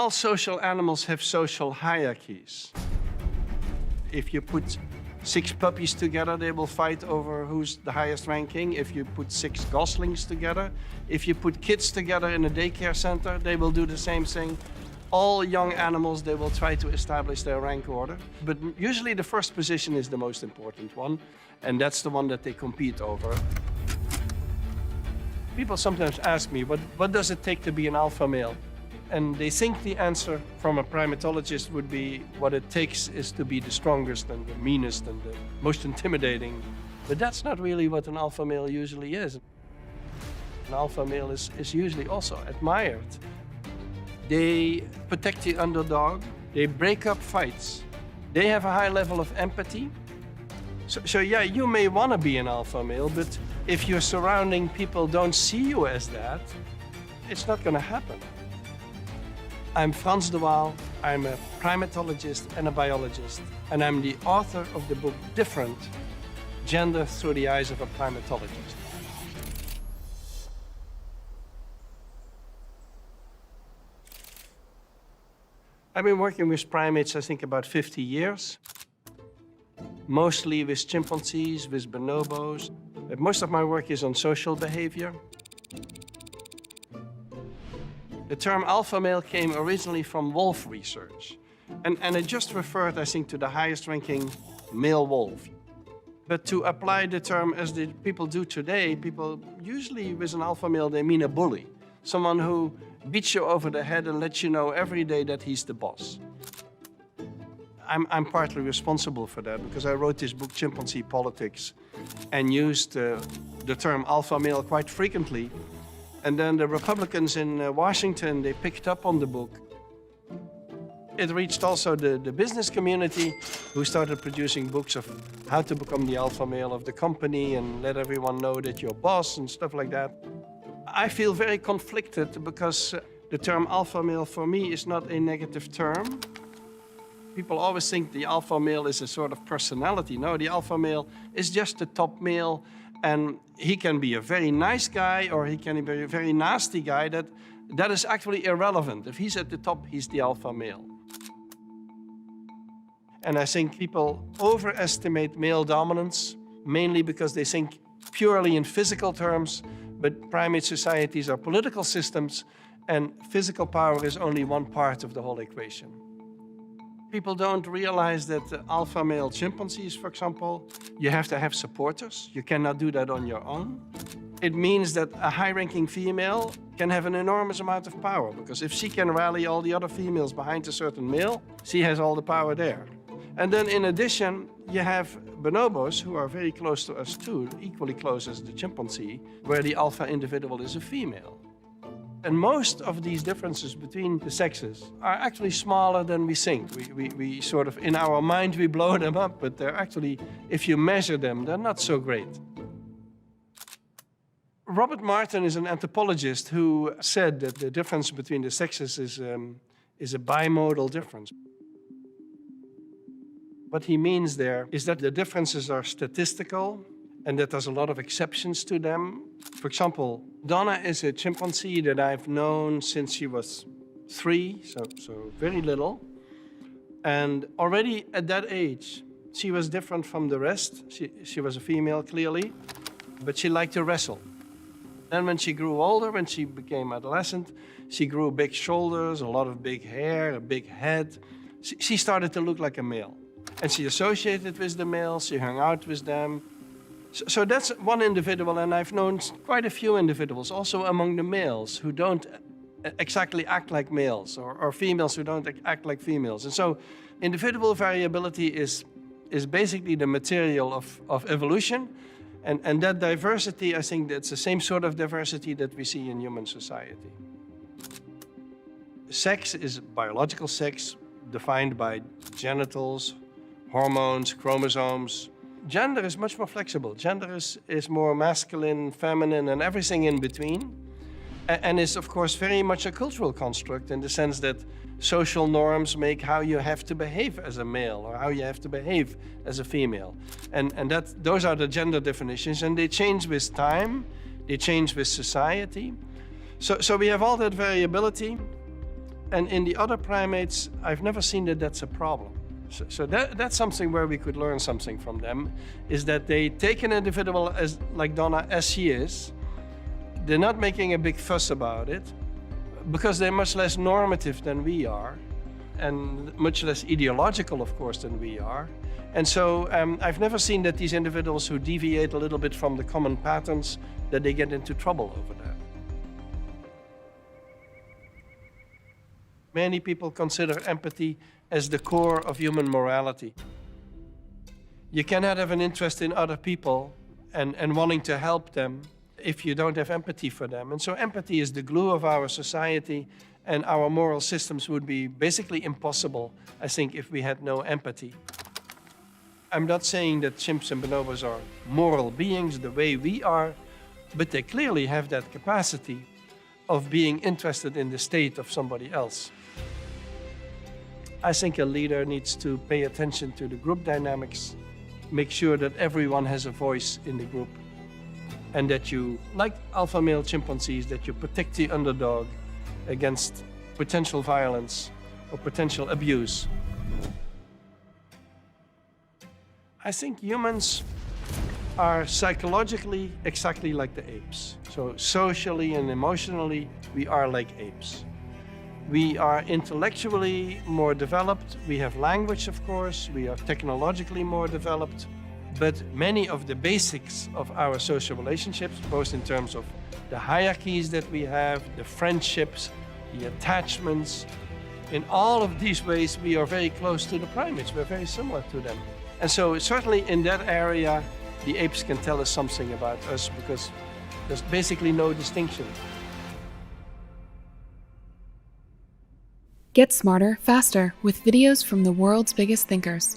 All social animals have social hierarchies. If you put 6 puppies together, they will fight over who's the highest ranking. If you put 6 goslings together, if you put kids together in a daycare center, they will do the same thing. All young animals, they will try to establish their rank order. But usually the first position is the most important one, and that's the one that they compete over. People sometimes ask me, what does it take to be an alpha male? And they think the answer from a primatologist would be what it takes is to be the strongest and the meanest and the most intimidating. But that's not really what an alpha male usually is. An alpha male is usually also admired. They protect the underdog. They break up fights. They have a high level of empathy. So yeah, you may want to be an alpha male, but if your surrounding people don't see you as that, it's not going to happen. I'm Frans de Waal, I'm a primatologist and a biologist, and I'm the author of the book Different, Gender Through the Eyes of a Primatologist. I've been working with primates, I think, about 50 years. Mostly with chimpanzees, with bonobos. Most of my work is on social behavior. The term alpha male came originally from wolf research. And it just referred, I think, to the highest ranking male wolf. But to apply the term as the people do today, people usually with an alpha male, they mean a bully. Someone who beats you over the head and lets you know every day that he's the boss. I'm partly responsible for that because I wrote this book, Chimpanzee Politics, and used the term alpha male quite frequently. And then the Republicans in Washington, they picked up on the book. It reached also the business community, who started producing books of how to become the alpha male of the company and let everyone know that you're boss and stuff like that. I feel very conflicted because the term alpha male for me is not a negative term. People always think the alpha male is a sort of personality. No, the alpha male is just the top male, and he can be a very nice guy or he can be a very nasty guy. That is actually irrelevant. If he's at the top, he's the alpha male. And I think people overestimate male dominance, mainly because they think purely in physical terms, but primate societies are political systems, and physical power is only one part of the whole equation. People don't realize that alpha male chimpanzees, for example, you have to have supporters. You cannot do that on your own. It means that a high-ranking female can have an enormous amount of power, because if she can rally all the other females behind a certain male, she has all the power there. And then in addition, you have bonobos who are very close to us too, equally close as the chimpanzee, where the alpha individual is a female. And most of these differences between the sexes are actually smaller than we think. We sort of, in our mind, we blow them up, but they're actually, if you measure them, they're not so great. Robert Martin is an anthropologist who said that the difference between the sexes is a bimodal difference. What he means there is that the differences are statistical and that there's a lot of exceptions to them. For example, Donna is a chimpanzee that I've known since she was 3, so very little. And already at that age, she was different from the rest. She was a female, clearly, but she liked to wrestle. Then when she grew older, when she became adolescent, she grew big shoulders, a lot of big hair, a big head. She started to look like a male. And she associated with the males, she hung out with them. So that's one individual, and I've known quite a few individuals, also among the males, who don't exactly act like males, or females who don't act like females. And so individual variability is basically the material of evolution, and that diversity, I think that's the same sort of diversity that we see in human society. Sex is biological sex, defined by genitals, hormones, chromosomes. Gender is much more flexible. Gender is more masculine, feminine, and everything in between. And is, of course, very much a cultural construct in the sense that social norms make how you have to behave as a male or how you have to behave as a female. And those are the gender definitions, and they change with time, they change with society. So we have all that variability. And in the other primates, I've never seen that that's a problem. So that's something where we could learn something from them, is that they take an individual as, like Donna, as he is. They're not making a big fuss about it because they're much less normative than we are and much less ideological, of course, than we are. And so I've never seen that these individuals who deviate a little bit from the common patterns, that they get into trouble over that. Many people consider empathy as the core of human morality. You cannot have an interest in other people and wanting to help them if you don't have empathy for them. And so empathy is the glue of our society, and our moral systems would be basically impossible, I think, if we had no empathy. I'm not saying that chimps and bonobos are moral beings the way we are, but they clearly have that capacity of being interested in the state of somebody else. I think a leader needs to pay attention to the group dynamics, make sure that everyone has a voice in the group, and that you, like alpha male chimpanzees, that you protect the underdog against potential violence or potential abuse. I think humans are psychologically exactly like the apes. So socially and emotionally, we are like apes. We are intellectually more developed. We have language, of course. We are technologically more developed. But many of the basics of our social relationships, both in terms of the hierarchies that we have, the friendships, the attachments, in all of these ways, we are very close to the primates. We're very similar to them. And so certainly in that area, the apes can tell us something about us because there's basically no distinction. Get smarter, faster with videos from the world's biggest thinkers.